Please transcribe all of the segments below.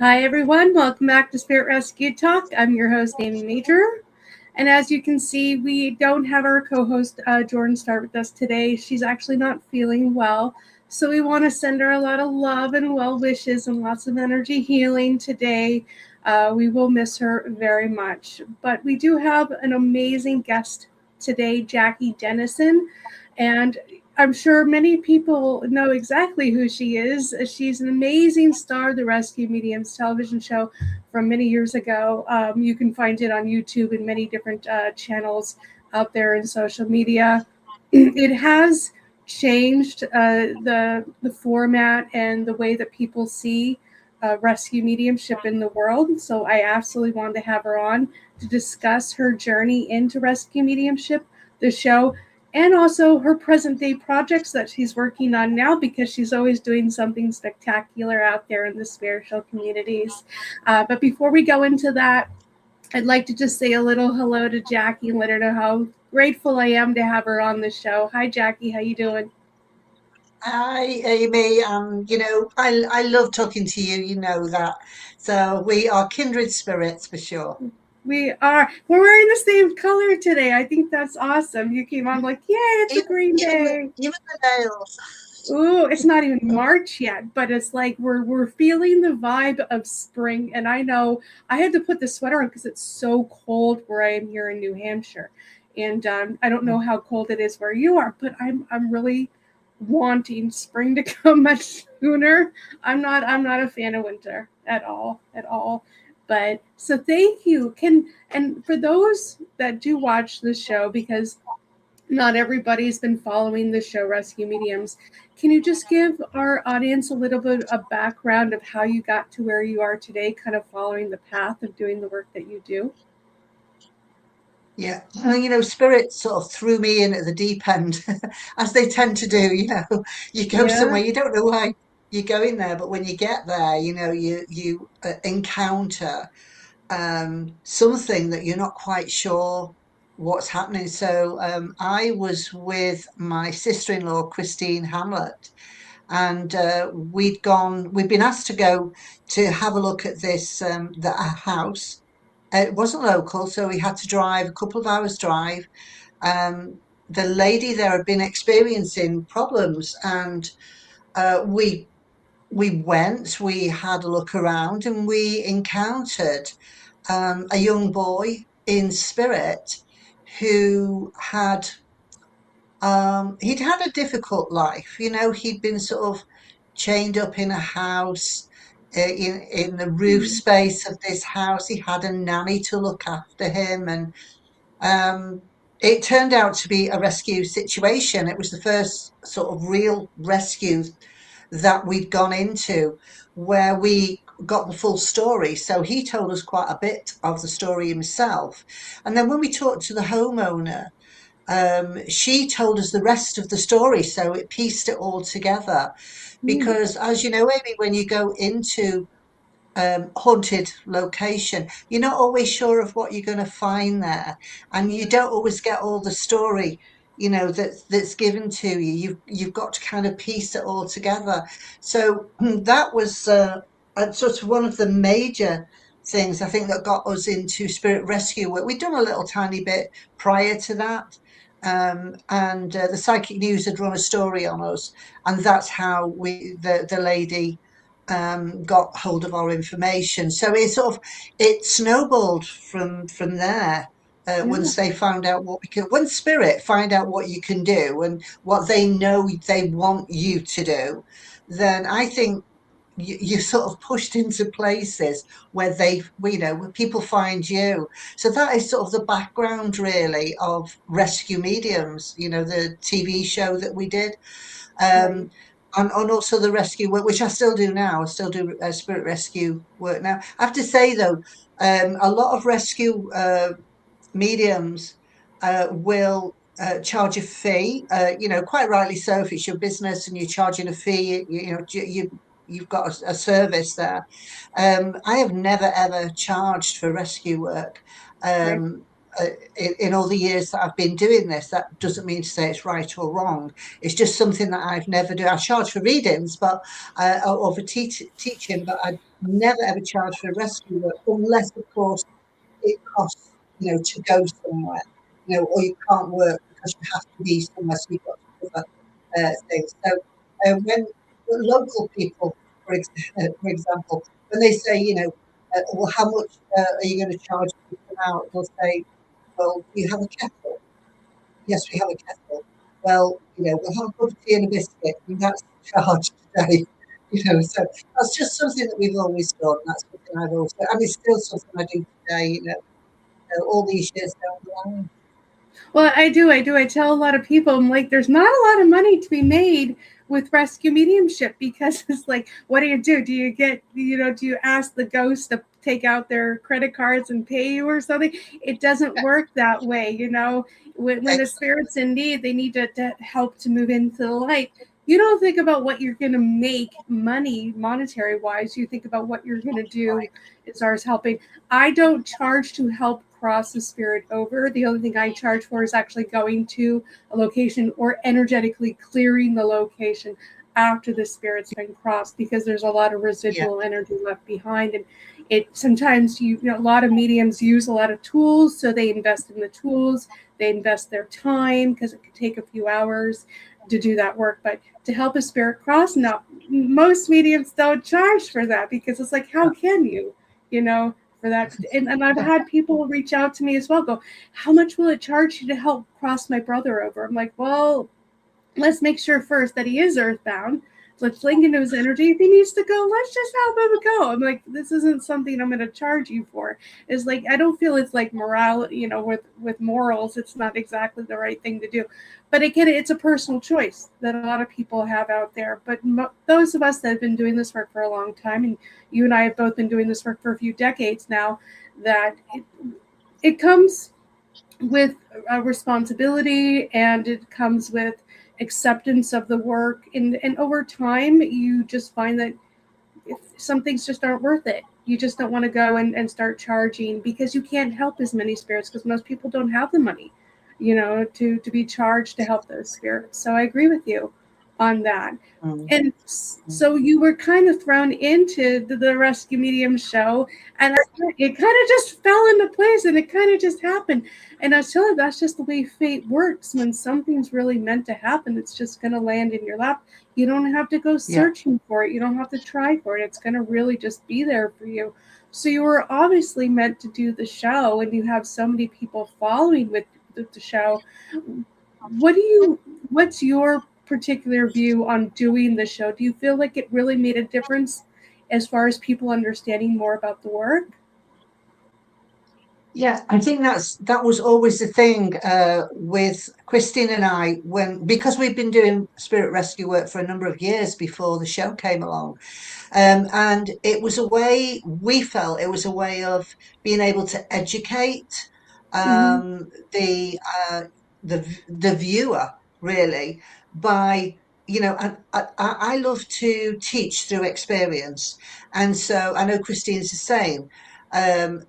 Hi, everyone. Welcome back to Spirit Rescue Talk. I'm your host, Amy Major. And as you can see, we don't have our co host, Jordan, start with us today. She's actually not feeling well. So we want to send her a lot of love and well wishes and lots of energy healing today. We will miss her very much. But we do have an amazing guest today, Jackie Dennison. And I'm sure many people know exactly who she is. She's an amazing star of the Rescue Mediums television show from many years ago. You can find it on YouTube and many different channels out there in social media. It has changed the format and the way that people see rescue mediumship in the world. So I absolutely wanted to have her on to discuss her journey into rescue mediumship, the show, and also her present day projects that she's working on now, because she's always doing something spectacular out there in the spiritual communities. But before we go into that, I'd like to just say a little hello to Jackie and let her know how grateful I am to have her on the show. Hi, Jackie. How you doing? Hi, Amy. I love talking to you. You know that. So we are kindred spirits for sure. We are. We're wearing the same color today. I think that's awesome. You came on like, yay, it's a Even, green even the day. even the nails. Ooh, it's not even March yet, but it's like we're feeling the vibe of spring. And I know I had to put the sweater on because it's so cold where I am here in New Hampshire, and I don't know how cold it is where you are, but I'm really wanting spring to come much sooner. I'm not a fan of winter at all. But so thank you. Can and for those that do watch the show, because not everybody's been following the show Rescue Mediums. Can you just give our audience a little bit of background of how you got to where you are today, kind of following the path of doing the work that you do? Yeah. Spirit sort of threw me in at the deep end, as they tend to do. You go Yeah. somewhere, you don't know why you're going there, but when you get there, you encounter something that you're not quite sure what's happening. So I was with my sister-in-law, Christine Hamlet, and we'd been asked to go to have a look at the house. It wasn't local, so we had to drive a couple of hours drive. Um, the lady there had been experiencing problems, and we we had a look around, and we encountered a young boy in spirit who he'd had a difficult life. He'd been sort of chained up in a house, in the roof Mm. space of this house. He had a nanny to look after him, and um, it turned out to be a rescue situation. It was the first sort of real rescue that we'd gone into where we got the full story. So he told us quite a bit of the story himself. And then when we talked to the homeowner, she told us the rest of the story. So it pieced it all together. Mm. Because, as you know, Amy, when you go into haunted location, you're not always sure of what you're going to find there, and you don't always get all the story, that's given to you. You've got to kind of piece it all together. So that was sort of one of the major things I think that got us into spirit rescue work. We'd done a little tiny bit prior to that. And the Psychic News had run a story on us, and that's how the lady got hold of our information. So it snowballed from there. Yeah. Once they found out what we could, once spirit find out what you can do and what they know they want you to do, then I think you're sort of pushed into places where people find you. So that is sort of the background really of Rescue Mediums, the TV show that we did. Right. Um, and also the rescue work, which I still do now. I still do spirit rescue work now. I have to say though, a lot of rescue mediums will charge a fee. Quite rightly so. If it's your business and you're charging a fee, you've got a service there. I have never ever charged for rescue work. Right. Um, in all the years that I've been doing this, that doesn't mean to say it's right or wrong. It's just something that I've never do. I charge for readings, but or for teaching, but never ever charge for rescue work unless, of course, it costs, to go somewhere, or you can't work because you have to be somewhere, so you've got to cover things. So when local people, for example, when they say, well, how much are you going to charge me for now? They'll say, well, do you have a kettle? Yes, we have a kettle. Well, we'll have a cup of tea and a biscuit, and that's charged today. So that's just something that we've always done. That's something I've always done. And it's still something I do today, all these years down the line. Well, I do. I tell a lot of people, I'm like, there's not a lot of money to be made with rescue mediumship, because it's like, what do you do? Do you get, do you ask the ghost to take out their credit cards and pay you or something? It doesn't work that way. When the spirit's in need, they need to help to move into the light. You don't think about what you're going to make money monetary wise. You think about what you're going to do as far as helping. I don't charge to help cross the spirit over. The only thing I charge for is actually going to a location or energetically clearing the location after the spirit's been crossed, because there's a lot of residual energy left behind. And it sometimes a lot of mediums use a lot of tools, so they invest in the tools, they invest their time, because it could take a few hours to do that work. But to help a spirit cross, no, most mediums don't charge for that, because it's like, how can you, for that? And I've had people reach out to me as well, go, how much will it charge you to help cross my brother over? I'm like, well, let's make sure first that he is earthbound. Let's link into his energy. If he needs to go, let's just help him go. I'm like, this isn't something I'm going to charge you for. It's like, I don't feel it's like morality, with morals. It's not exactly the right thing to do. But again, it's a personal choice that a lot of people have out there. But those of us that have been doing this work for a long time, and you and I have both been doing this work for a few decades now, that it comes with a responsibility, and it comes with acceptance of the work, and over time you just find that if some things just aren't worth it, you just don't want to go and start charging, because you can't help as many spirits, because most people don't have the money to be charged to help those spirits. So I agree with you on that. And so you were kind of thrown into the rescue medium show, and it kind of just fell into place, and it kind of just happened. And I was telling you, that's just the way fate works. When something's really meant to happen, it's just going to land in your lap. You don't have to go searching for it. You don't have to try for it. It's going to really just be there for you. So you were obviously meant to do the show, and you have so many people following with the show. What's your particular view on doing the show? Do you feel like it really made a difference as far as people understanding more about the work? Yeah, I think that was always the thing with Christine and I, because we've been doing spirit rescue work for a number of years before the show came along. And it was a way, we felt it was a way of being able to educate Mm-hmm. the the viewer, really, by, and I love to teach through experience, and so I know Christine's the same, and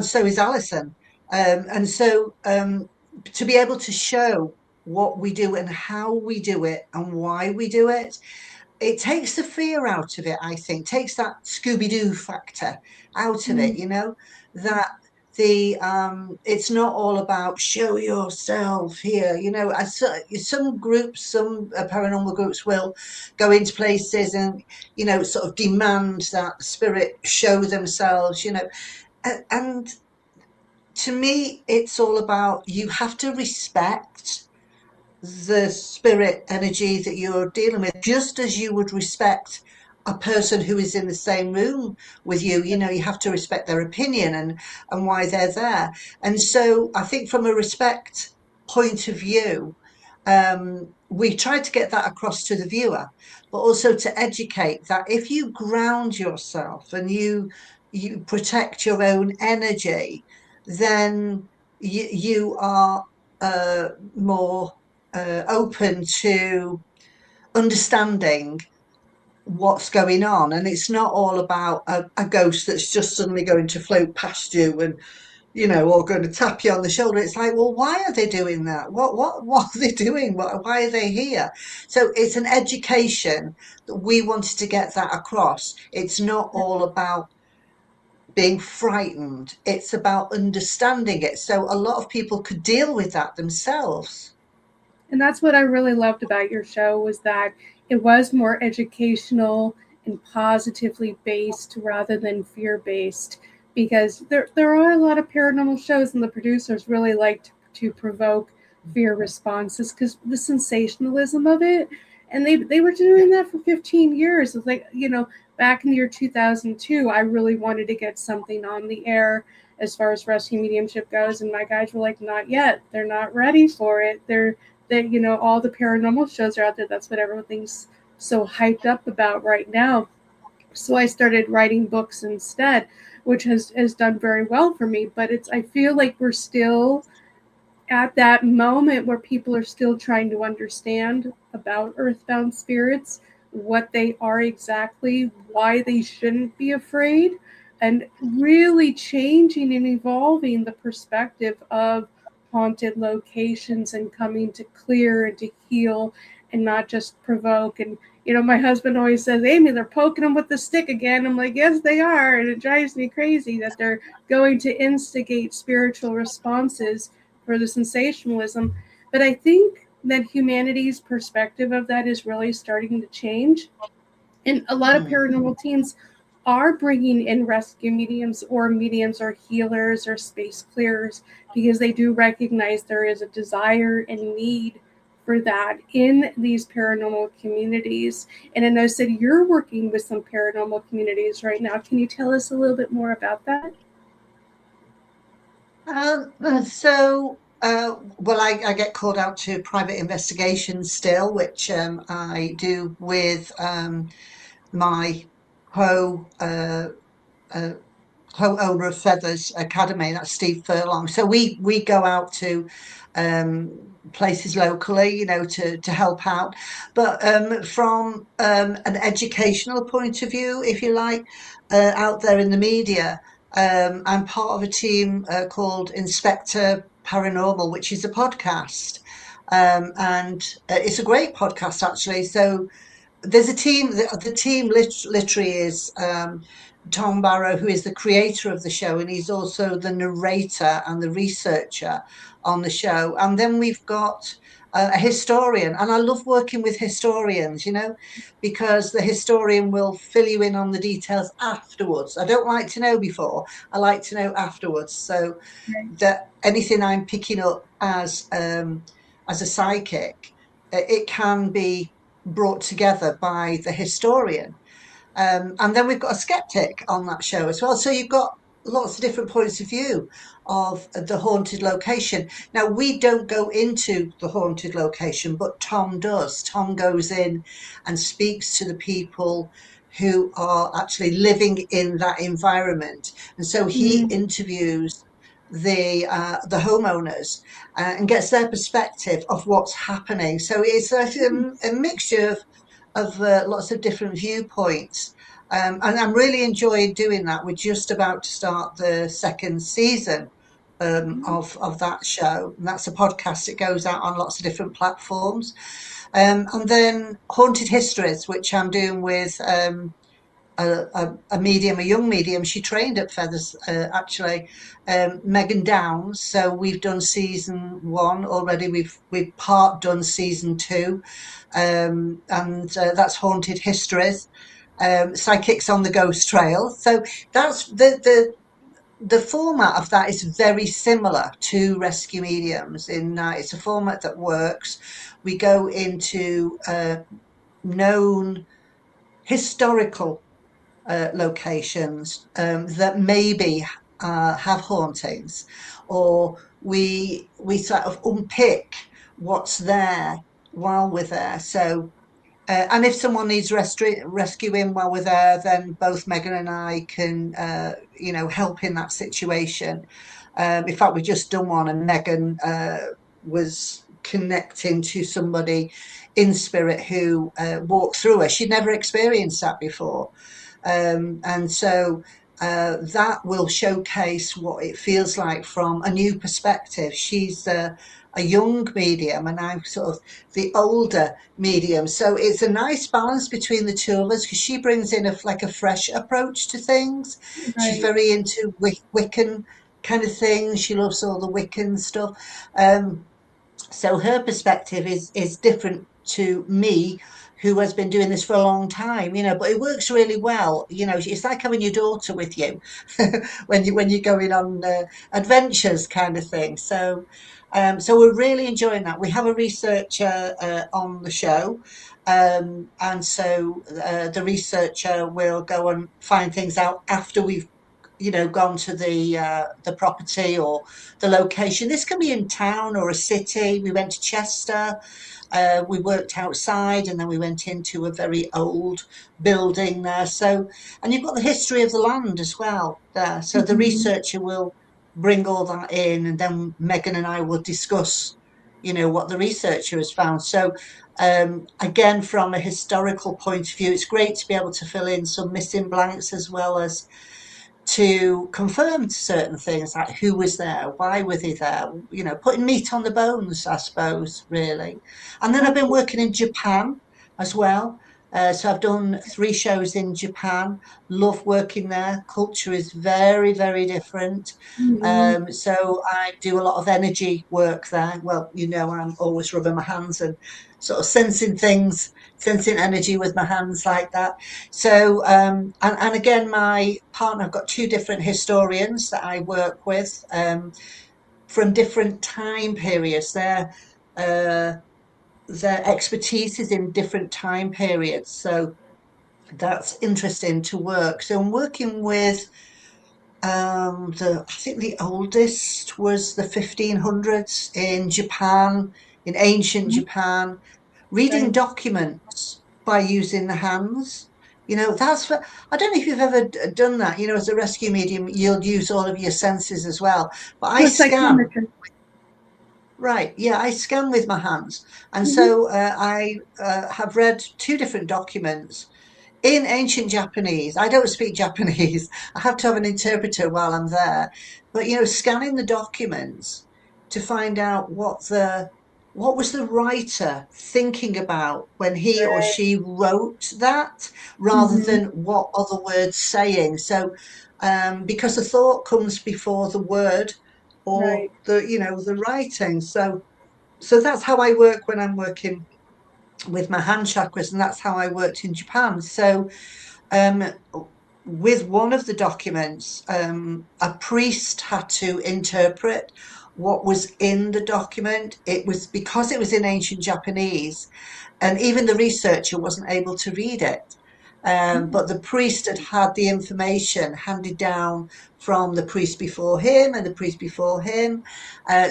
so is Alison, and so to be able to show what we do and how we do it and why we do it, it takes the fear out of it, I think, takes that Scooby-Doo factor out of it, that it's not all about show yourself here, as some groups, some paranormal groups will go into places and, sort of demand that spirit show themselves, and to me, it's all about, you have to respect the spirit energy that you're dealing with, just as you would respect a person who is in the same room with you. You have to respect their opinion and why they're there. And so I think from a respect point of view, we try to get that across to the viewer, but also to educate that if you ground yourself and you protect your own energy, then you are more open to understanding what's going on, and it's not all about a ghost that's just suddenly going to float past you and or going to tap you on the shoulder. It's like, well, why are they doing that? What are they doing? Why are they here? So it's an education that we wanted to get that across. It's not all about being frightened. It's about understanding it. So a lot of people could deal with that themselves. And that's what I really loved about your show was that it was more educational and positively based rather than fear based. Because there are a lot of paranormal shows, and the producers really like to provoke fear responses because the sensationalism of it. And they were Yeah. doing that for 15 years. It's like, back in the year 2002, I really wanted to get something on the air as far as rescue mediumship goes. And my guys were like, not yet. They're not ready for it. All the paranormal shows are out there. That's what everything's so hyped up about right now. So I started writing books instead, which has done very well for me. But I feel like we're still at that moment where people are still trying to understand about earthbound spirits, what they are exactly, why they shouldn't be afraid, and really changing and evolving the perspective of haunted locations and coming to clear and to heal and not just provoke. And my husband always says, Amy, they're poking them with the stick again. I'm like, yes, they are. And it drives me crazy that they're going to instigate spiritual responses for the sensationalism. But I think that humanity's perspective of that is really starting to change. And a lot of Mm. paranormal teams are bringing in rescue mediums or healers or space clearers because they do recognize there is a desire and need for that in these paranormal communities. And I know, said you're working with some paranormal communities right now. Can you tell us a little bit more about that? Well, I get called out to private investigations still, which I do with my co uh, co-owner of Feathers Academy, that's Steve Furlong. So we go out to places locally, to help out. But from an educational point of view, if you like, out there in the media, I'm part of a team called Inspector Paranormal, which is a podcast. And it's a great podcast, actually. So there's a team. The team literally is Tom Barrow, who is the creator of the show, and he's also the narrator and the researcher on the show. And then we've got a historian, and I love working with historians, because the historian will fill you in on the details afterwards. I don't like to know before; I like to know afterwards. So Right. that anything I'm picking up as a psychic, it can be brought together by the historian. And then we've got a skeptic on that show as well. So you've got lots of different points of view of the haunted location. Now, we don't go into the haunted location, but Tom does. Tom goes in and speaks to the people who are actually living in that environment. And so he Mm-hmm. interviews the homeowners and gets their perspective of what's happening. So it's a mixture of lots of different viewpoints. And I'm really enjoying doing that. We're just about to start the second season of that show. And that's a podcast. It goes out on lots of different platforms. And then Haunted Histories, which I'm doing with a medium, a young medium. She trained at Feathers, actually, Megan Downs. So we've done season one already. We've part done season two, and that's Haunted Histories. Psychics on the Ghost Trail. So that's the format of that is very similar to Rescue Mediums in that it's a format that works. We go into known historical locations that maybe have hauntings, or we sort of unpick what's there while we're there. So and if someone needs rescuing while we're there, then both Megan and I can, help in that situation. In fact, we just done one, and Megan was connecting to somebody in spirit who walked through her. She'd never experienced that before, and so that will showcase what it feels like from a new perspective. She's a young medium, and I'm sort of the older medium. So it's a nice balance between the two of us, because she brings in like a fresh approach to things. She's Right. very into Wiccan kind of things. She loves all the Wiccan stuff. Um, so her perspective is different to me, who has been doing this for a long time, but it works really well. It's like having your daughter with you when you're going on adventures kind of thing. So we're really enjoying that. We have a researcher on the show. And so the researcher will go and find things out after we've gone to the property or the location. This can be in town or a city. We went to Chester. We worked outside, and then we went into a very old building there. And you've got the history of the land as well there. So the Mhm. researcher will bring all that in, and then Megan and I will discuss, what the researcher has found. So again, from a historical point of view, it's great to be able to fill in some missing blanks, as well as to confirm certain things, like who was there, why were they there, putting meat on the bones, I suppose, really. And then I've been Absolutely. working in Japan as well. So I've done 3 shows in Japan. Love working there. Culture is very, very different. Mhm. So I do a lot of energy work there. Well, I'm always rubbing my hands and sort of sensing things, sensing energy with my hands like that. So, and again, my partner, I've got 2 different historians that I work with, from different time periods. Uh, their expertise is in different time periods. So that's interesting to work. So I'm working with I think the oldest was the 1500s in Japan, in ancient Japan, reading Right. documents by using the hands. I don't know if you've ever done that. As a rescue medium, you'll use all of your senses as well. But I So scan, psychometry. right? Yeah, I scan with my hands. And Mhm. so I have read 2 different documents in ancient Japanese. I don't speak Japanese. I have to have an interpreter while I'm there. But scanning the documents to find out what was the writer thinking about when he or Right. she wrote that, rather Mhm. than what are the words saying. So because the thought comes before the word, or Right. the writing. So that's how I work when I'm working with my hand chakras, and that's how I worked in Japan. So um, with one of the documents, a priest had to interpret what was in the document. It was because it was in ancient Japanese, and even the researcher wasn't able to read it. Oh, But the priest had had the information handed down from the priest before him and the priest before him,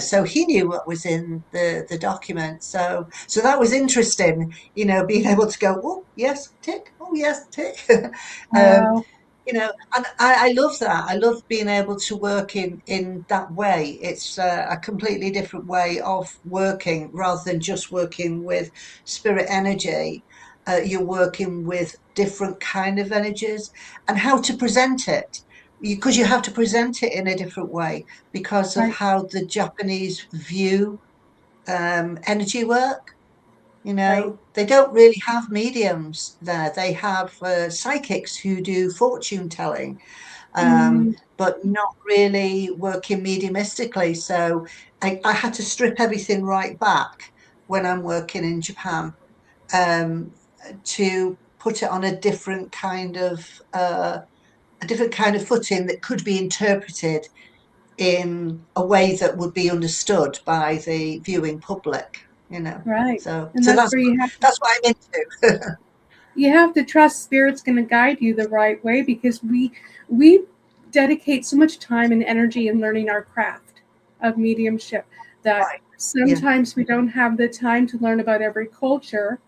so he knew what was in the document. So that was interesting, being able to go, oh yes, tick, oh yes, tick. um, wow. and I love that. I love being able to work in that way. It's a completely different way of working, rather than just working with spirit energy. You're working with different kind of energies, and how to present it, because you have to present it in a different way, because of Right. how the Japanese view energy work. Right. They don't really have mediums there. They have psychics who do fortune telling, Mhm. but not really working mediumistically. So I had to strip everything right back when I'm working in Japan, um, to put it on a different kind of footing that could be interpreted in a way that would be understood by the viewing public. You know, Right. so And so that's that's where that's what I'm into. you have to trust spirit's going to guide you the right way, because we dedicate so much time and energy in learning our craft of mediumship that Right. Yeah. sometimes we don't have the time to learn about every culture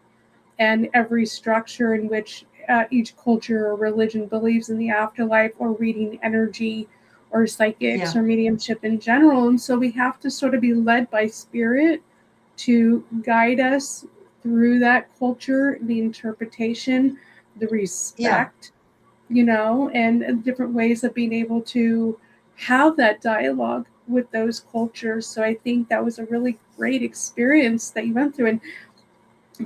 and every structure in which each culture or religion believes in the afterlife, or reading energy, or psychics, Yeah. or mediumship in general. And so we have to sort of be led by spirit to guide us through that culture, the interpretation, the Yeah. respect. and different ways of being able to have that dialogue with those cultures. So I think that was a really great experience that you went through. And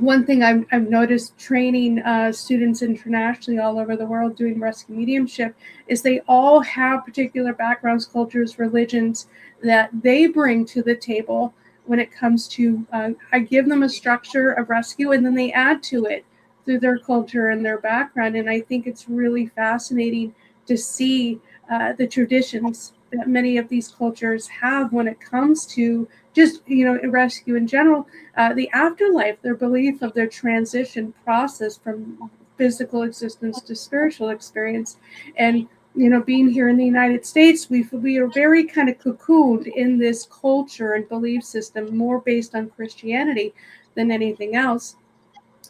one thing I've noticed training students internationally all over the world doing rescue mediumship is they all have particular backgrounds, cultures, religions that they bring to the table when it comes to, I give them a structure of rescue and then they add to it through their culture and their background. And I think it's really fascinating to see the traditions that many of these cultures have when it comes to just, rescue in general, the afterlife, their belief of their transition process from physical existence to spiritual experience. And, being here in the United States, we are very kind of cocooned in this culture and belief system, more based on Christianity than anything else.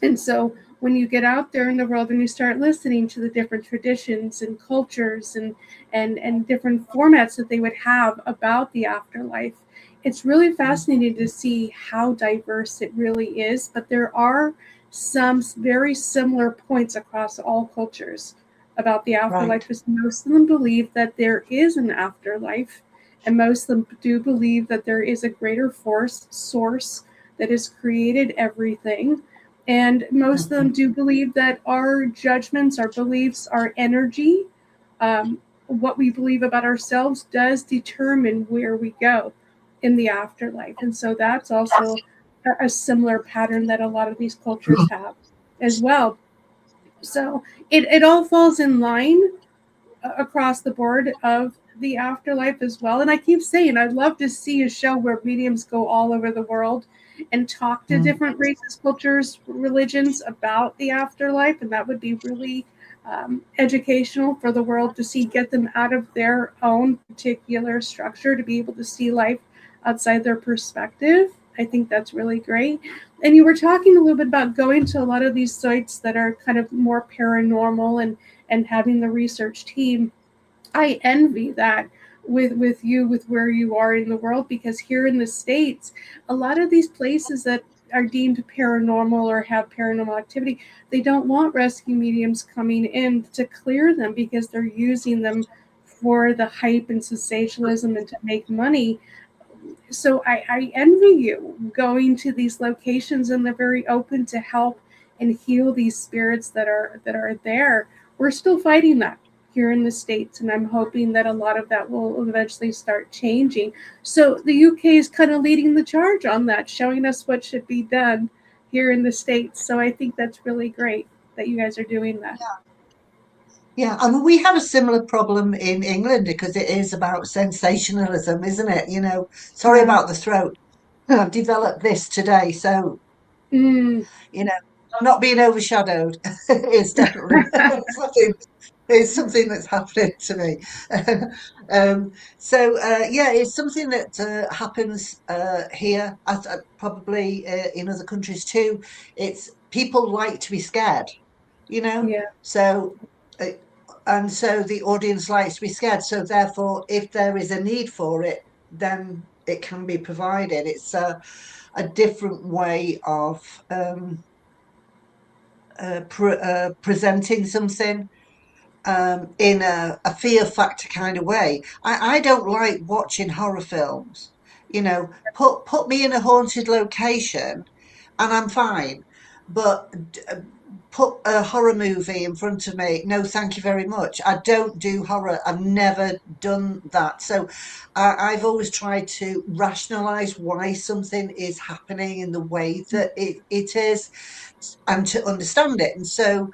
And so when you get out there in the world and you start listening to the different traditions and cultures and different formats that they would have about the afterlife, it's really fascinating to see how diverse it really is. But there are some very similar points across all cultures about the afterlife, Right. because most of them believe that there is an afterlife, and most of them do believe that there is a greater force source that has created everything, and most of them Mhm. do believe that our judgments, our beliefs, our energy, what we believe about ourselves does determine where we go in the afterlife. And so that's also a similar pattern that a lot of these cultures have as well. So it all falls in line across the board of the afterlife as well. And I keep saying I'd love to see a show where mediums go all over the world and talk to Mm. different races, cultures, religions about the afterlife, and that would be really educational for the world to see, get them out of their own particular structure to be able to see life outside their perspective. I think that's really great. And you were talking a little bit about going to a lot of these sites that are kind of more paranormal and having the research team. I envy that with you, with where you are in the world, because here in the States, a lot of these places that are deemed paranormal or have paranormal activity, they don't want rescue mediums coming in to clear them because they're using them for the hype and sensationalism and to make money. So I envy you going to these locations, and they're very open to help and heal these spirits that are there. We're still fighting that here in the States, and I'm hoping that a lot of that will eventually start changing. So the UK is kind of leading the charge on that, showing us what should be done here in the States. So I think that's really great that you guys are doing that. Yeah, I mean, we have a similar problem in England because it is about sensationalism, isn't it? Sorry Yeah. about the throat. I've developed this today, so Mm. you know, I'm not being overshadowed. It's definitely something. It's something that's happening to me. Yeah, it's something that happens here, as probably in other countries too. It's people like to be scared, you know. Yeah. So, uh, and so the audience likes to be scared. So therefore, if there is a need for it, then it can be provided. It's a different way of um, presenting something in a fear factor kind of way. I don't like watching horror films. Put me in a haunted location and I'm fine. But put a horror movie in front of me, no, thank you very much. I don't do horror. I've never done that. So I've always tried to rationalize why something is happening in the way that it is and to understand it. And so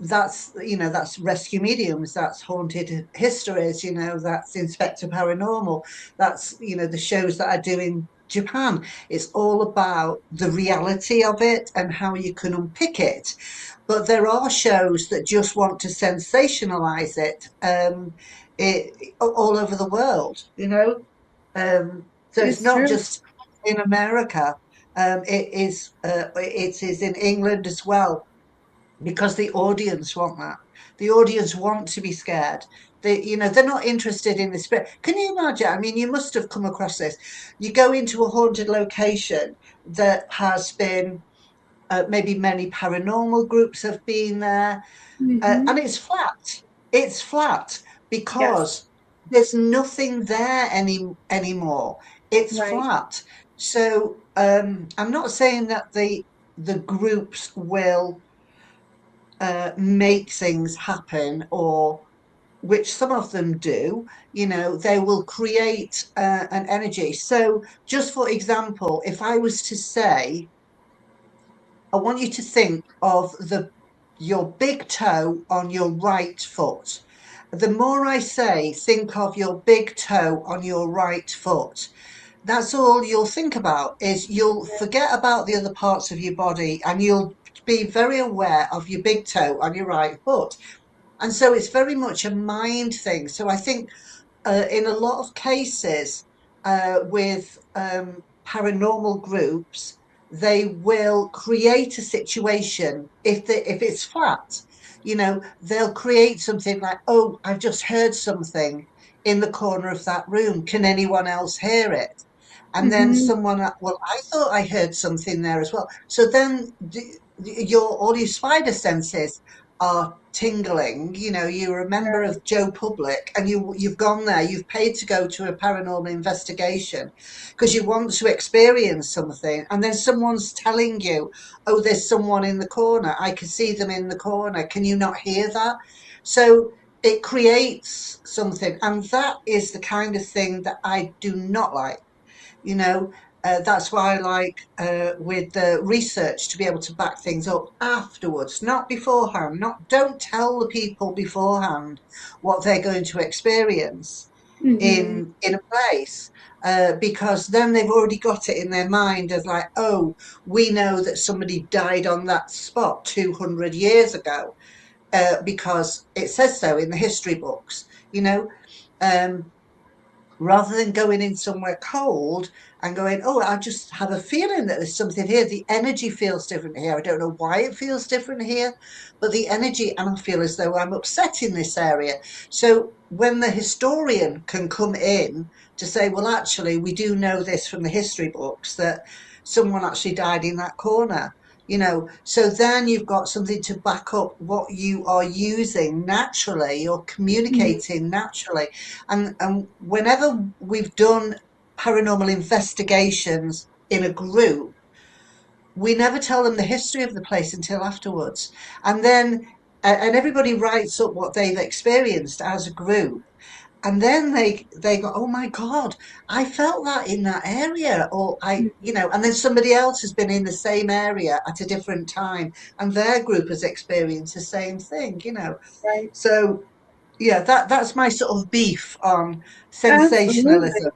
that's rescue mediums, that's haunted histories, that's Inspector Paranormal, that's the shows that I do in Japan. It's all about the reality of it and how you can unpick it. But there are shows that just want to sensationalize it, all over the world, so it's It's not true. just in America. It is in England as well, because the audience want that. The audience want to be scared. They're not interested in the spirit. Can you imagine? I mean, you must have come across this. You go into a haunted location that has been maybe many paranormal groups have been there, Mm-hmm. and it's flat. It's flat Yes. because there's nothing there anymore. It's Right. flat. So I'm not saying that the groups will make things happen, or which some of them do. They will create an energy. So, just for example, if I was to say, I want you to think of your big toe on your right foot. The more I say, think of your big toe on your right foot. That's all you'll think about, is you'll forget about the other parts of your body, and you'll be very aware of your big toe on your right foot. And so it's very much a mind thing. So I think in a lot of cases with paranormal groups, they will create a situation if it's flat. They'll create something like, "Oh, I've just heard something in the corner of that room. Can anyone else hear it?" And then Mm-hmm. someone, "Well, I thought I heard something there as well." So then all your spider senses are tingling. You're a member Right. of Joe Public, and you've gone there. You've paid to go to a paranormal investigation because you want to experience something, and then someone's telling you, "Oh, there's someone in the corner. I can see them in the corner. Can you not hear that?" So it creates something, and that is the kind of thing that I do not like. you know that's why I like, with the research, to be able to back things up afterwards, not beforehand. Not Don't tell the people beforehand what they're going to experience Mm-hmm. in a place, because then they've already got it in their mind as like, "Oh, we know that somebody died on that spot 200 years ago, because it says so in the history books." you know um rather than going in somewhere cold and going, "Oh, I just have a feeling that there's something here. The energy feels different here. I don't know why it feels different here, but the energy, and I feel as though I'm upset in this area." So when the historian can come in to say, "Well, actually, we do know this from the history books, that someone actually died in that corner." So then you've got something to back up what you are using naturally or Mm-hmm. communicating naturally. And whenever we've done paranormal investigations in a group, we never tell them the history of the place until afterwards. And then, and everybody writes up what they've experienced as a group. And then they go, "Oh my God, I felt that in that area." Or and then somebody else has been in the same area at a different time, and their group has experienced the same thing. Right. So yeah, that's my sort of beef on Absolutely. sensationalism.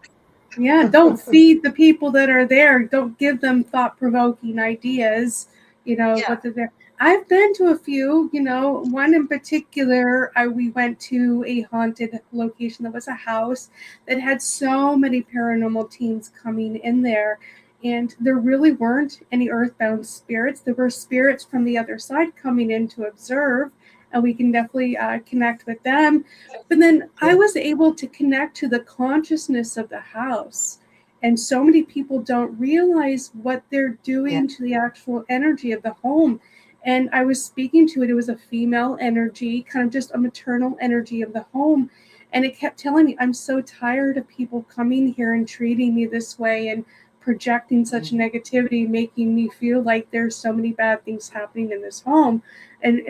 Yeah, don't feed the people that are there. Don't give them thought provoking ideas, Yeah. what they're there. I've been to a few, one in particular, we went to a haunted location that was a house that had so many paranormal teams coming in there. And there really weren't any earthbound spirits. There were spirits from the other side coming in to observe, and we can definitely connect with them. But then I Yeah. was able to connect to the consciousness of the house. And so many people don't realize what they're Yeah. doing to the actual energy of the home. And I was speaking to it. It was a female energy, kind of just a maternal energy of the home. And it kept telling me, "I'm so tired of people coming here and treating me this way and projecting such Mm. negativity, making me feel like there's so many bad things happening in this home." And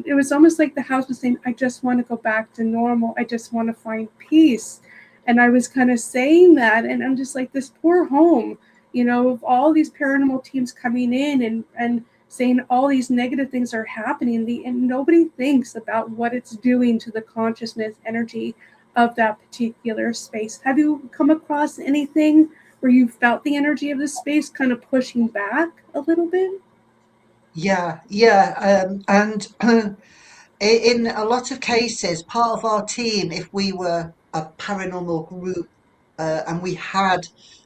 it was almost like the house was saying, "I just want to go back to normal. I just want to find peace." And I was kind of saying that, and I'm just like, this poor home, of all these paranormal teams coming in and saying all these negative things are happening, and nobody thinks about what it's doing to the consciousness energy of that particular space. Have you come across anything where you felt the energy of the space kind of pushing back a little bit? Yeah, yeah, and in a lot of cases, part of our team, if we were a paranormal group, and we had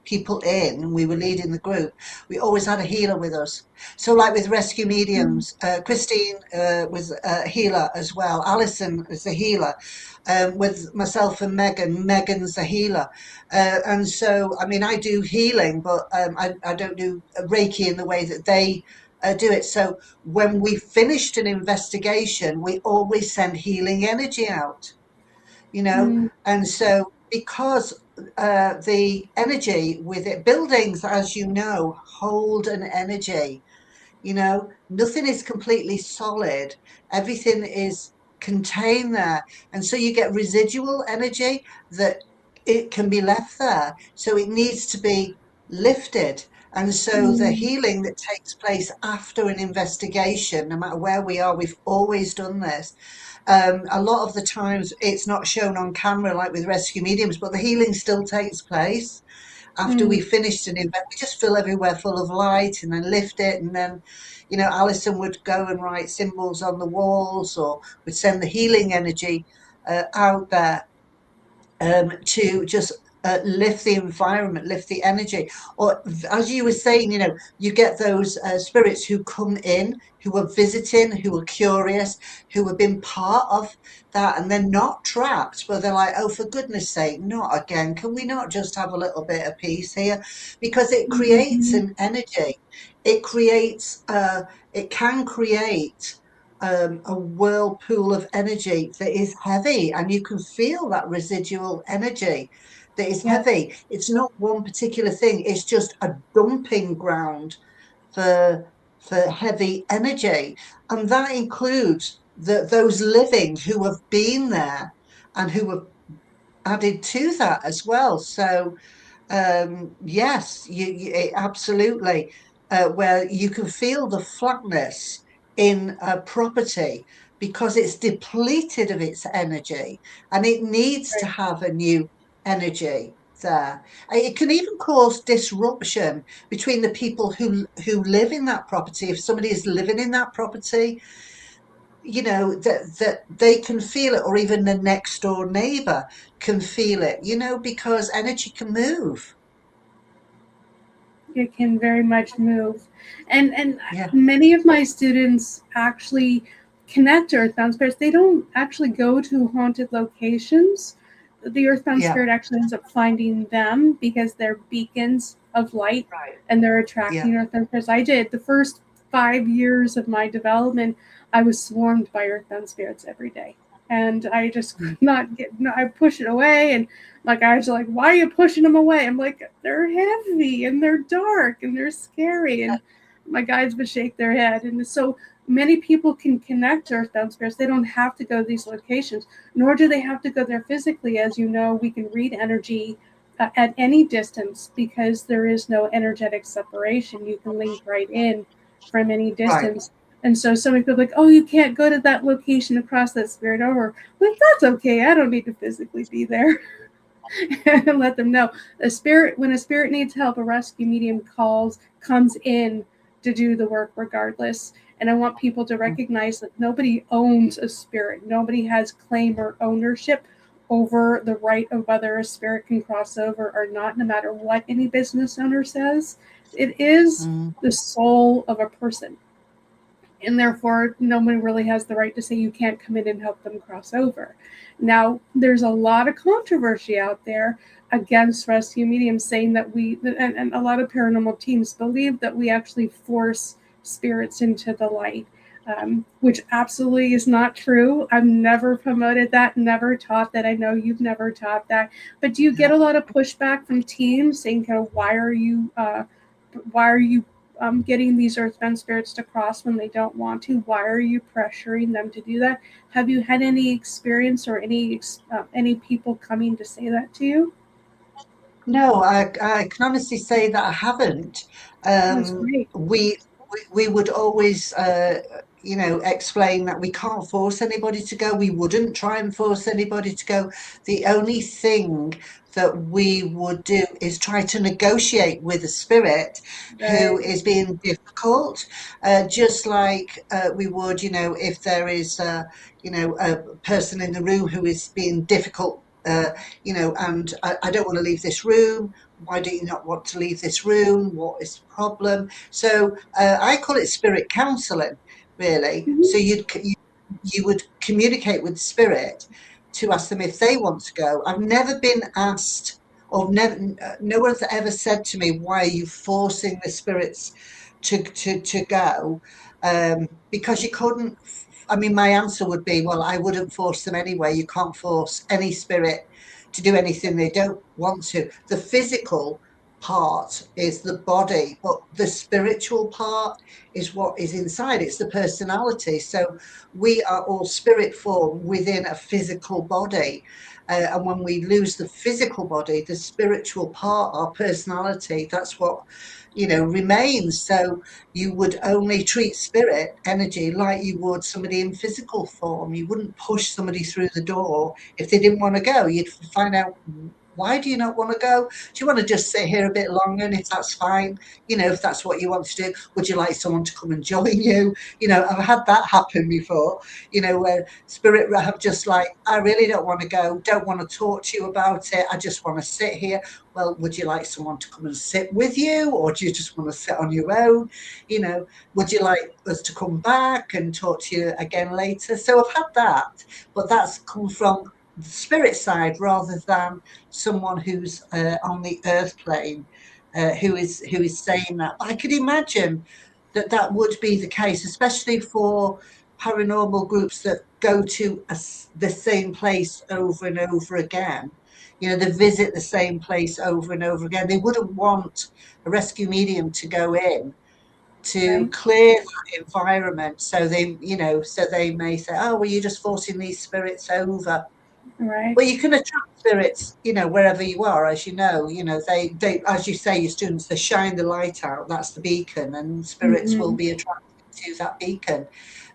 people in, and we were leading the group, we always had a healer with us. So, like with rescue Mm, mediums, Christine was a healer as well. Alison is a healer. With myself and Megan's a healer. And so, I mean, I do healing, but I don't do Reiki in the way that they do it. So when we finished an investigation, we always send healing energy out, you know. Mm, And so because the energy with it, buildings, as you know, hold an energy. You know, nothing is completely solid. Everything is contained there. And so you get residual energy that it can be left there. So it needs to be lifted. And so the mm, healing that takes place after an investigation, no matter where we are, we've always done this. A lot of the times it's not shown on camera like with rescue mediums, but the healing still takes place after we mm, finished an event. We just fill everywhere full of light and then lift it. And then, you know, Alison would go and write symbols on the walls, or would send the healing energy out there to just lift the environment, lift the energy. Or, as you were saying, you know, you get those spirits who come in, who are visiting, who are curious, who have been part of that, and they're not trapped, but they're like, oh, for goodness sake, not again. Can we not just have a little bit of peace here? Because it creates mhm. an energy. It creates, it can create a whirlpool of energy that is heavy, and you can feel that residual energy that is Yes, heavy. It's not one particular thing, it's just a dumping ground for heavy energy. And that includes those living who have been there and who have added to that as well. So yes, absolutely, where you can feel the flatness in a property because it's depleted of its energy and it needs to right. have a new energy there. It can even cause disruption between the people who live in that property. If somebody is living in that property, you know, that they can feel it, or even the next door neighbor can feel it, you know, because energy can move. It can very much move. And Yeah. many of my students actually connect to earthbound spirits. They don't actually go to haunted locations. The earthbound Yeah. spirit actually ends up finding them because they're beacons of light Right. and they're Yeah. attracting earthbound spirits. I did the first 5 years of my development, I was swarmed by earthbound spirits every day. And I just Mm. could not get, no, I push it away. And my guys are like, why are you pushing them away? I'm like, they're heavy and they're dark and they're scary. And my guides would shake their head. And so many people can connect to earthbound spirits. They don't have to go to these locations, nor do they have to go there physically. As you know, we can read energy at any distance because there is no energetic separation. You can link right in from any Right. distance. And so many people are like, oh, you can't go to that location across that spirit over. Like, that's okay. I don't need to physically be there. And let them know. A spirit, when a spirit needs help, a rescue medium comes in to do the work regardless. And I want people to Mm. recognize that nobody owns a spirit. Nobody has claim or ownership over the right of whether a spirit can cross over or not, no matter what any business owner says. It is Mm. the soul of a person, and therefore nobody really has the right to say you can't come in and help them cross over. Now, there's a lot of controversy out there against rescue mediums, saying that and a lot of paranormal teams believe that we actually force spirits into the light, which absolutely is not true. I've never promoted that, never taught that. I know you've never taught that. But do you get Yeah. a lot of pushback from teams saying, kind of, why are you getting these earthbound spirits to cross when they don't want to? Why are you pressuring them to do that? Have you had any experience or any people coming to say that to you? No, I can honestly say that I haven't. That's Um, great. we would always, you know, explain that we can't force anybody to go. We wouldn't try and force anybody to go. The only thing that we would do is try to negotiate with a spirit who Right. is being difficult, just like we would, you know, if there is, you know, a person in the room who is being difficult. You know, and I don't want to leave this room. Why do you not want to leave this room? What is the problem? So I call it spirit counseling, really. Mm-hmm. So you would communicate with spirit to ask them if they want to go. I've never been asked, or never, no one's ever said to me, "Why are you forcing the spirits to go, because you couldn't. I mean, my answer would be, well, I wouldn't force them anyway. You can't force any spirit to do anything they don't want to. The physical part is the body, but the spiritual part is what is inside. It's the personality. So we are all spirit form within a physical body. And when we lose the physical body, the spiritual part, our personality, that's what, remains. So you would only treat spirit energy like you would somebody in physical form. You wouldn't push somebody through the door if they didn't want to go. You'd find out, why do you not want to go? Do you want to just sit here a bit longer? And if that's fine, if that's what you want to do, would you like someone to come and join you? I've had that happen before, where spirit have just like, I really don't want to go, don't want to talk to you about it. I just want to sit here. Well, would you like someone to come and sit with you, or do you just want to sit on your own? Would you like us to come back and talk to you again later? So I've had that, but that's come from the spirit side rather than someone who's on the earth plane, who is saying that. But I could imagine that would be the case, especially for paranormal groups that go to the same place over and over again. They visit the same place over and over again. They wouldn't want a rescue medium to go in to Right. clear that environment. So they may say, oh, well, you're just forcing these spirits over. Right. Well, you can attract spirits, wherever you are, as they, as you say, your students, they shine the light out. That's the beacon, and spirits will Mm-hmm. be attracted to that beacon.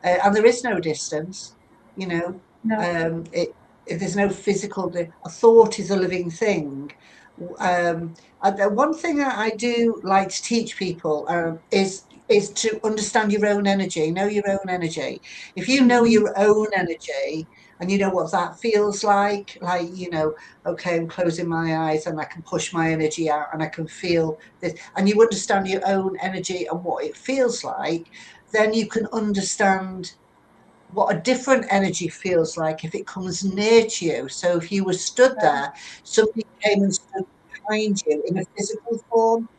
And there is no distance, you know. No. It if there's no physical, a thought is a living thing. One thing that I do like to teach people is to understand your own energy, know your own energy. If you know Mm-hmm. your own energy, and you know what that feels like, okay, I'm closing my eyes and I can push my energy out and I can feel this, and you understand your own energy and what it feels like, then you can understand what a different energy feels like if it comes near to you. So if you were stood Right. there, somebody came and stood behind you in a physical form,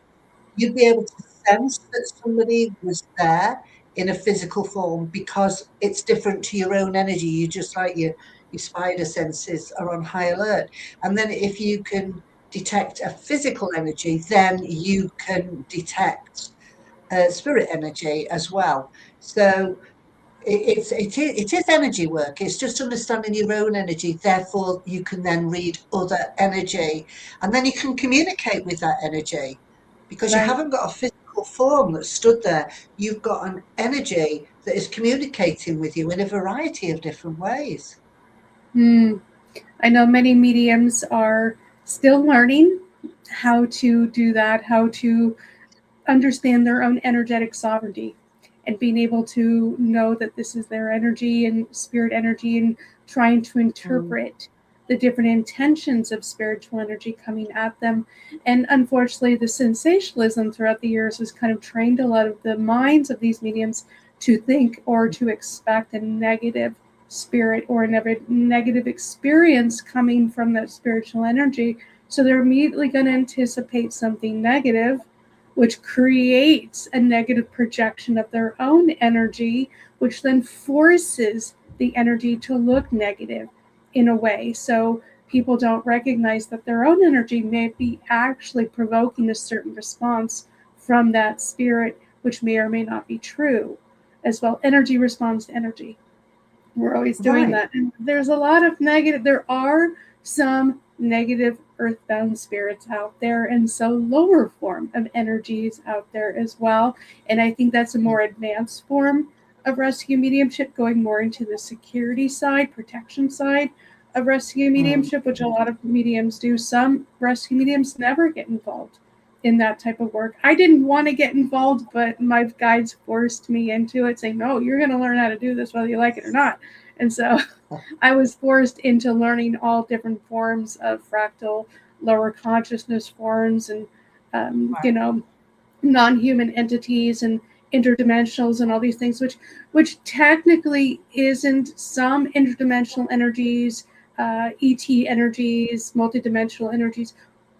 you'd be able to sense that somebody was there in a physical form because it's different to your own energy. You just like your spider senses are on high alert. And then if you can detect a physical energy, then you can detect spirit energy as well. So it is energy work. It's just understanding your own energy. Therefore, you can then read other energy, and then you can communicate with that energy because you Right. haven't got a physical form that stood there. You've got an energy that is communicating with you in a variety of different ways. Mm. I know many mediums are still learning how to do that, how to understand their own energetic sovereignty and being able to know that this is their energy and spirit energy and trying to Mm, interpret the different intentions of spiritual energy coming at them. And unfortunately, the sensationalism throughout the years has kind of trained a lot of the minds of these mediums to think or to expect a negative spirit or a negative experience coming from that spiritual energy. So they're immediately going to anticipate something negative, which creates a negative projection of their own energy, which then forces the energy to look negative in a way. So people don't recognize that their own energy may be actually provoking a certain response from that spirit, which may or may not be true as well. Energy responds to energy. We're always doing right. that. And there's a lot of negative, there are some negative earthbound spirits out there, and so lower form of energies out there as well. And I think that's a more advanced form of rescue mediumship, going more into the security side, protection side of rescue Mm, mediumship, which a lot of mediums do. Some rescue mediums never get involved in that type of work. I didn't want to get involved, but my guides forced me into it, saying, no, you're going to learn how to do this whether you like it or not. And so I was forced into learning all different forms of fractal lower consciousness forms and, right. non-human entities and interdimensionals and all these things, which technically isn't some interdimensional energies, ET energies, multidimensional energies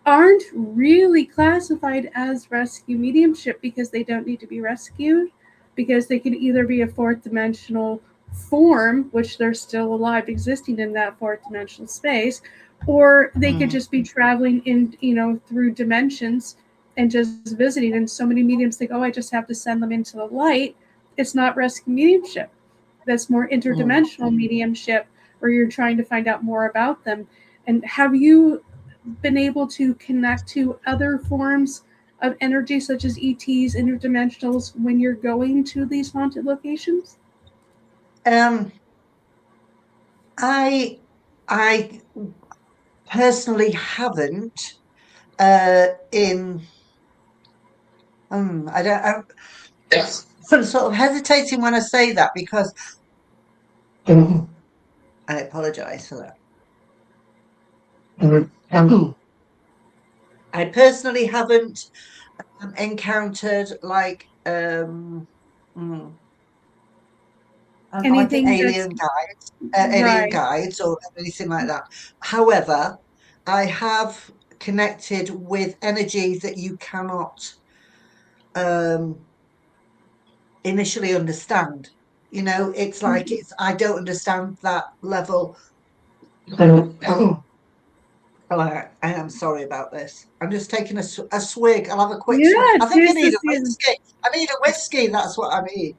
aren't really classified as rescue mediumship because they don't need to be rescued, because they could either be a fourth dimensional form, which they're still alive, existing in that fourth dimensional space, or they could Mm, just be traveling in, through dimensions and just visiting. And so many mediums think, oh, I just have to send them into the light. It's not rescue mediumship. That's more mm. interdimensional mediumship, where you're trying to find out more about them. And have you been able to connect to other forms of energy, such as ETs, interdimensionals, when you're going to these haunted locations? Um, I I personally haven't in I don't I'm sort of hesitating when I say that because I apologize for that. I personally haven't encountered mm, like Anything that's alien right. guides or anything like that. However, I have connected with energy that you cannot um, initially understand. You know, it's like Mhm. it's I don't understand that level. Oh, I am sorry about this. I'm just taking a swig. I'll have a quick swig. I Yes, think I here's the need a season. whiskey. I need a whiskey. That's what I need.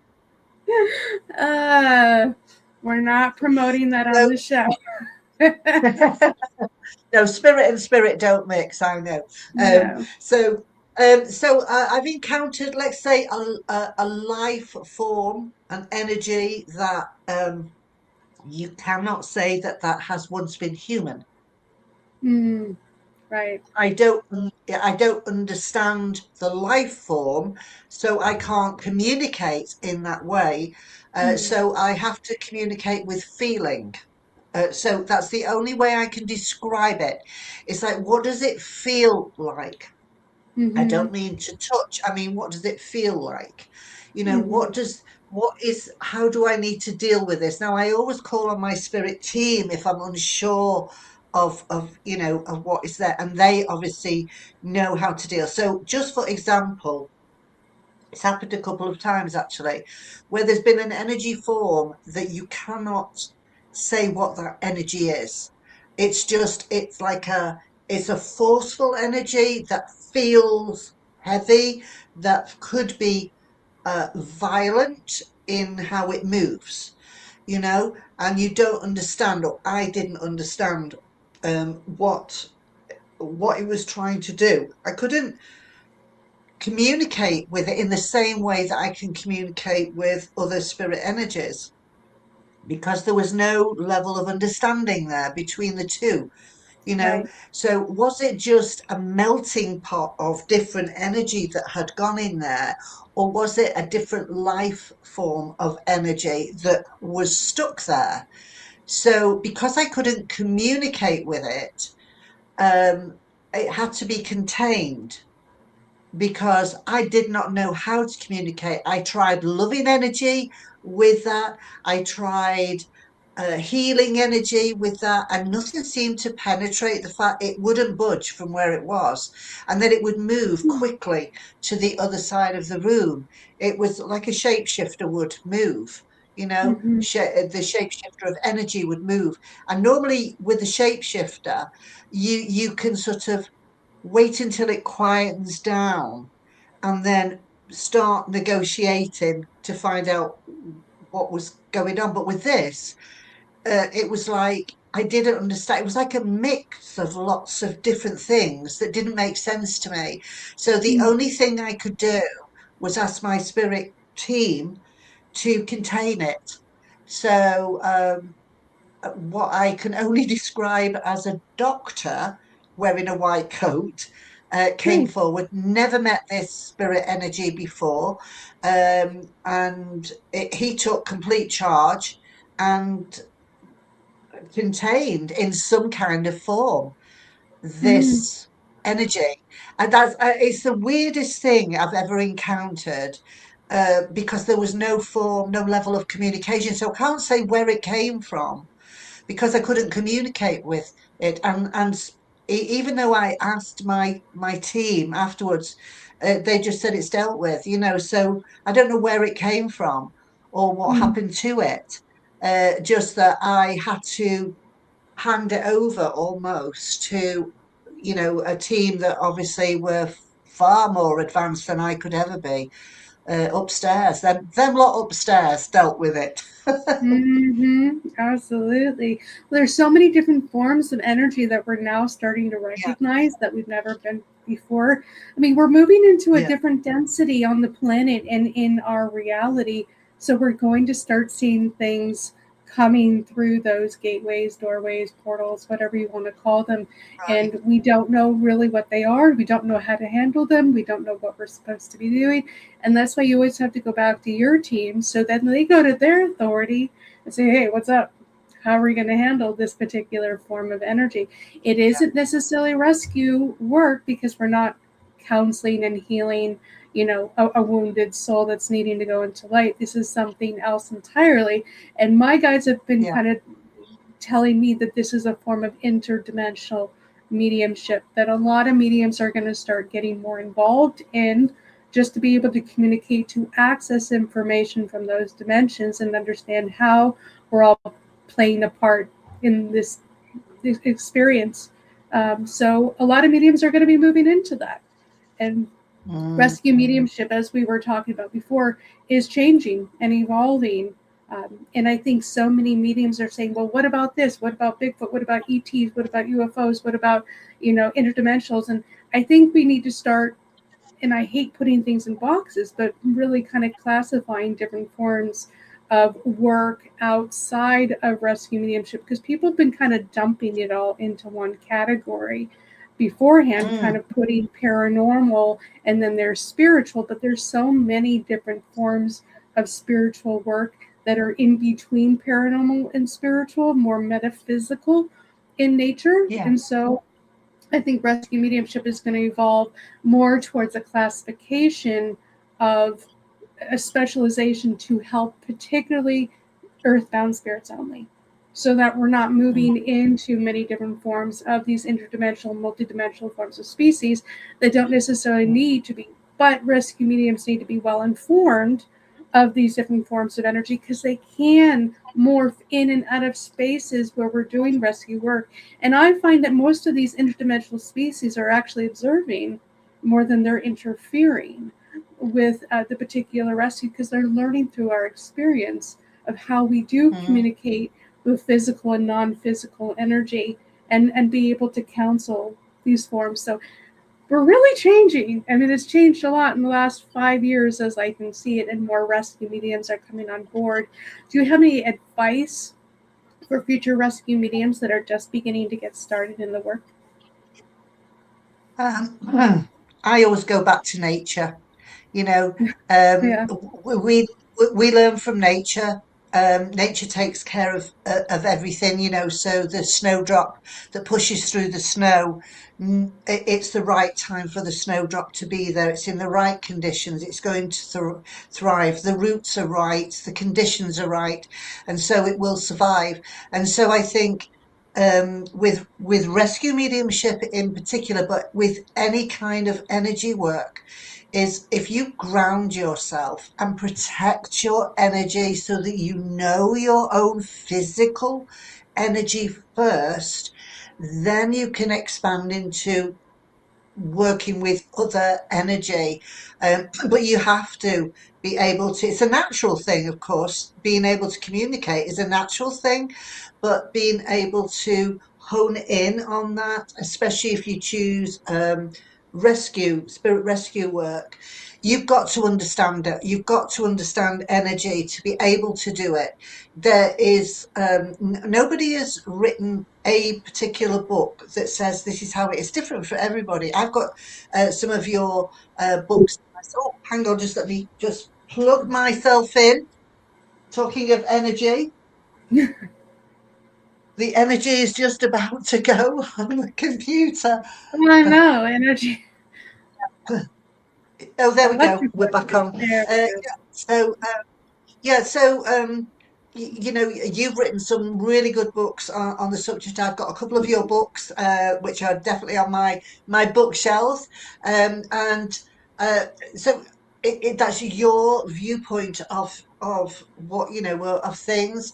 Uh, we're not promoting that on So, the show. no, spirit and spirit don't mix. I know. Um, No. so, I've encountered, let's say, a life form, an energy that you cannot say that that has once been human. Mm, right. I don't understand the life form, so I can't communicate in that way. Mm, So I have to communicate with feeling. So that's the only way I can describe it. It's like, what does it feel like? I mm-hmm, don't mean to touch. I mean, what does it feel like? You know, mm-hmm, how do I need to deal with this? Now, I always call on my spirit team if I'm unsure of what is there. And they obviously know how to deal. So just for example, it's happened a couple of times actually, where there's been an energy form that you cannot say what that energy is. It's a forceful energy that feels heavy, that could be violent in how it moves, and you don't understand, or I didn't understand what it was trying to do. I couldn't communicate with it in the same way that I can communicate with other spirit energies because there was no level of understanding there between the two, you know. right. So, was it just a melting pot of different energy that had gone in there, or was it a different life form of energy that was stuck there? So, because I couldn't communicate with it had to be contained because I did not know how to communicate. I tried loving energy with that. I tried healing energy with that, and nothing seemed to penetrate the fact it wouldn't budge from where it was, and then it would move quickly to the other side of the room. It was like a shapeshifter would move. Mm-hmm, The shapeshifter of energy would move, and normally with the shapeshifter, you can sort of wait until it quietens down and then start negotiating to find out what was going on. But with this, it was like I didn't understand. It was like a mix of lots of different things that didn't make sense to me. So the mm, only thing I could do was ask my spirit team to contain it. So what I can only describe as a doctor wearing a white coat came nice. forward, never met this spirit energy before, and he took complete charge and contained in some kind of form Mm, this energy. And that's it's the weirdest thing I've ever encountered. Because there was no form, no level of communication. So I can't say where it came from because I couldn't communicate with it. And even though I asked my team afterwards, they just said it's dealt with, you know. So I don't know where it came from or what Mm. happened to it. Just that I had to hand it over almost to, you know, a team that obviously were far more advanced than I could ever be. Upstairs, them lot upstairs dealt with it. Absolutely. There's so many different forms of energy that we're now starting to Yeah, recognize that we've never been before. I mean, we're moving into a yeah, different density on the planet and in our reality. So we're going to start seeing things coming through those gateways, doorways, portals, whatever you want to call them. right. And we don't know really what they are. We don't know how to handle them. We don't know what we're supposed to be doing. And that's why you always have to go back to your team. So then they go to their authority and say, hey, what's up? How are we going to handle this particular form of energy? It Yeah, isn't necessarily rescue work because we're not counseling and healing, a wounded soul that's needing to go into light. This is something else entirely. And my guides have been yeah. kind of telling me that this is a form of interdimensional mediumship that a lot of mediums are going to start getting more involved in, just to be able to communicate, to access information from those dimensions and understand how we're all playing a part in this experience. So a lot of mediums are going to be moving into that. And Mm, rescue mediumship, as we were talking about before, is changing and evolving. And I think so many mediums are saying, well, what about this? What about Bigfoot? What about ETs? What about UFOs? What about, interdimensionals? And I think we need to start, and I hate putting things in boxes, but really kind of classifying different forms of work outside of rescue mediumship, because people have been kind of dumping it all into one category beforehand, kind mm, of putting paranormal and then there's spiritual, but there's so many different forms of spiritual work that are in between paranormal and spiritual, more metaphysical in nature. yeah. And so I think rescue mediumship is going to evolve more towards a classification of a specialization to help particularly earthbound spirits only, so that we're not Mm, moving into many different forms of these interdimensional, multidimensional forms of species that don't necessarily mm, need to be. But rescue mediums need to be well informed of these different forms of energy because they can morph in and out of spaces where we're doing rescue work. And I find that most of these interdimensional species are actually observing more than they're interfering with the particular rescue, because they're learning through our experience of how we do mm. communicate with physical and non-physical energy, and be able to counsel these forms. So we're really changing. I mean, it's changed a lot in the last 5 years as I can see it, and more rescue mediums are coming on board. Do you have any advice for future rescue mediums that are just beginning to get started in the work? I always go back to nature. You know, um, Yeah. we we learn from nature. Nature takes care of everything. You know, so the snowdrop that pushes through the snow, it's the right time for the snowdrop to be there. It's in the right conditions. It's going to thrive. The roots are right. The conditions are right, and so it will survive. And so I think. With rescue mediumship in particular, but with any kind of energy work, is if you ground yourself and protect your energy so that you know your own physical energy first, then you can expand into working with other energy. But you have to be able to, it's a natural thing, of course, being able to communicate is a natural thing, but being able to hone in on that, especially if you choose spirit rescue work, you've got to understand it. You've got to understand energy to be able to do it. There is nobody has written a particular book that says this is how it is. Different for everybody. I've got some of your books. Oh, hang on, just let me just plug myself in. Talking of energy, the energy is just about to go on the computer. I know, energy. Oh, there we go. Electrical We're back energy. on. There we go. Yeah, so yeah, so you know, you've written some really good books on the subject. I've got a couple of your books, which are definitely on my bookshelves, and uh, so that's your viewpoint of what you know of things.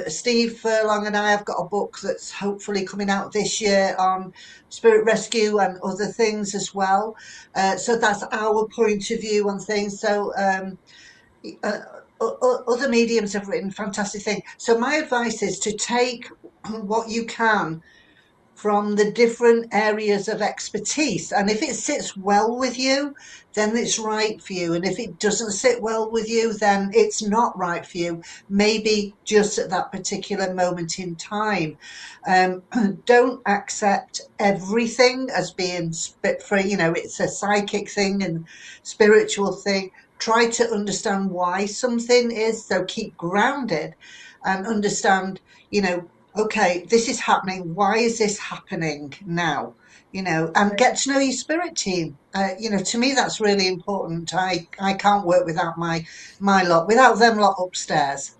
Steve Furlong and I have got a book that's hopefully coming out this year on spirit rescue and other things as well. So that's our point of view on things. So. Uh, Other mediums have written fantastic things. So my advice is to take what you can from the different areas of expertise. And if it sits well with you, then it's right for you. And if it doesn't sit well with you, then it's not right for you. Maybe just at that particular moment in time. Um, don't accept everything as being spit free. You know, it's a psychic thing and spiritual thing. Try to understand why something is. So keep grounded and understand, you know, okay, this is happening. Why is this happening now? You know, and get to know your spirit team. You know, to me, that's really important. I can't work without my lot, without them lot upstairs.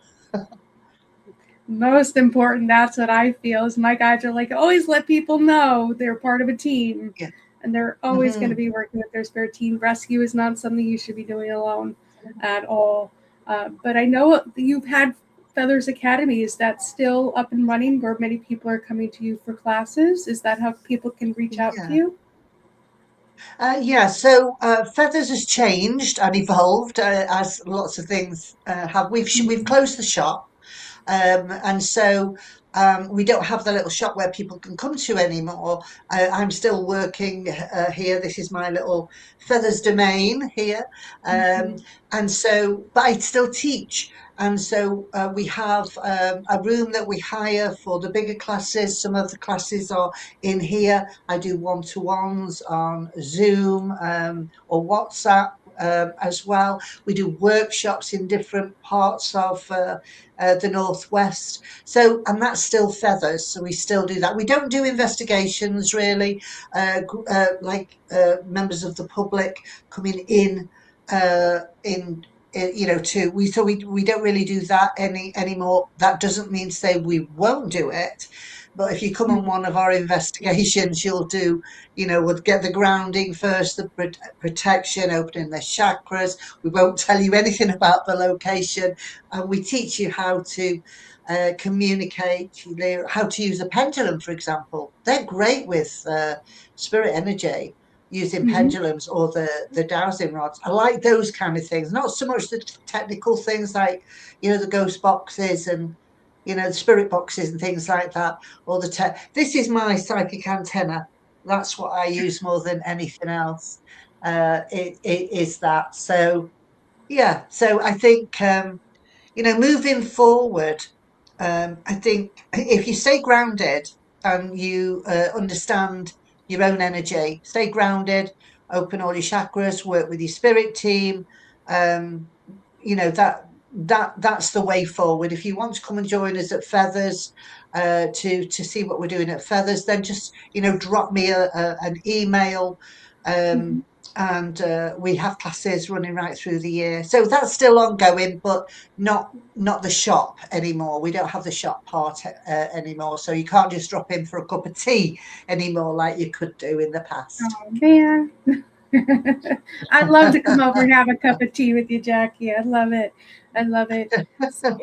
Most important, that's what I feel, is my guides are like, always let people know they're part of a team, Yeah. and they're always going to Hmm. be working with their spirit team. Rescue is not something you should be doing alone at all. But I know you've had Feathers Academy. Is that still up and running, where many people are coming to you for classes? Is that how people can reach out to Yeah. you? Yeah, so Feathers has changed and evolved as lots of things have. We've Mm-hmm. closed the shop. And so we don't have the little shop where people can come to anymore. I'm still working here. This is my little feathers domain here. Um, Mm-hmm. and so, but I still teach. And so we have a room that we hire for the bigger classes. Some of the classes are in here. I do one-to-ones on Zoom or WhatsApp as well. We do workshops in different parts of the Northwest. So, and that's still feathers. So we still do that. We don't do investigations really, members of the public coming in, you know, to we don't really do that anymore. That doesn't mean to say we won't do it. But if you come on one of our investigations, you'll do, you know, we'll get the grounding first, the protection, opening the chakras. We won't tell you anything about the location, and we teach you how to communicate, how to use a pendulum, for example. They're great with spirit energy, using Mm-hmm. pendulums or the dowsing rods. I like those kind of things, not so much the technical things like, you know, the ghost boxes and, you know, the spirit boxes and things like that, or this is my psychic antenna. That's what I use more than anything else. It is that. So yeah, so I think you know, moving forward, I think if you stay grounded and you understand your own energy, stay grounded, open all your chakras, work with your spirit team, um, you know that's the way forward. If you want to come and join us at Feathers to see what we're doing at Feathers, then just you know drop me an email. Mm-hmm. Um, and we have classes running right through the year, so that's still ongoing, but not the shop anymore. We don't have the shop part anymore, so you can't just drop in for a cup of tea anymore like you could do in the past. Oh man. I'd love to come over and have a cup of tea with you, Jackie. I love it. I love it.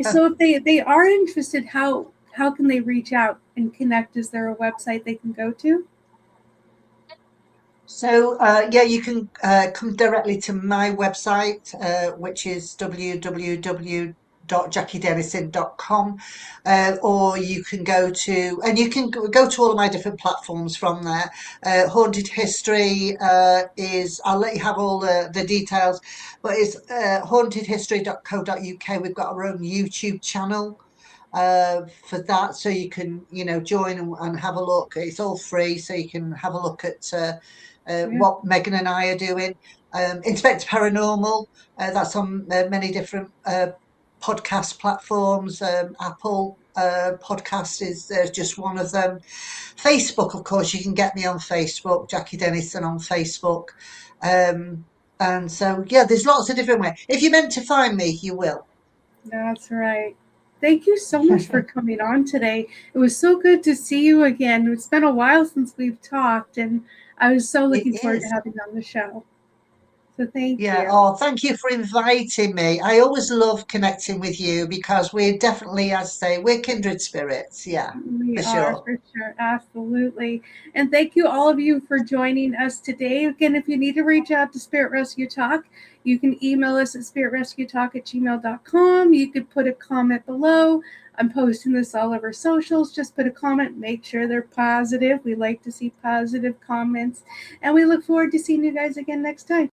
So if they are interested, how can they reach out and connect? Is there a website they can go to? So yeah, you can come directly to my website, which is www.jackiedennison.com, or you can go to, and you can go to all of my different platforms from there. Haunted History is, I'll let you have all the details, but it's hauntedhistory.co.uk. We've got our own YouTube channel for that, so you can you know join and have a look. It's all free, so you can have a look at Yeah. what Megan and I are doing. Inspect Paranormal, that's on many different podcast platforms. Apple podcast is just one of them. Facebook, of course, you can get me on Facebook, Jackie Dennison on Facebook. Um, and so, yeah, there's lots of different ways. If you're meant to find me, you will. That's right. Thank you so much for coming on today. It was so good to see you again. It's been a while since we've talked, and I was so It looking forward to is. having you on the show. So thank Yeah. you. Oh, thank you for inviting me. I always love connecting with you because we're definitely, as I say, we're kindred spirits. Yeah, We for are sure. for sure. Absolutely. And thank you all of you for joining us today. Again, if you need to reach out to Spirit Rescue Talk, you can email us at spiritrescuetalk@gmail.com. You could put a comment below. I'm posting this all over socials. Just put a comment. Make sure they're positive. We like to see positive comments. And we look forward to seeing you guys again next time.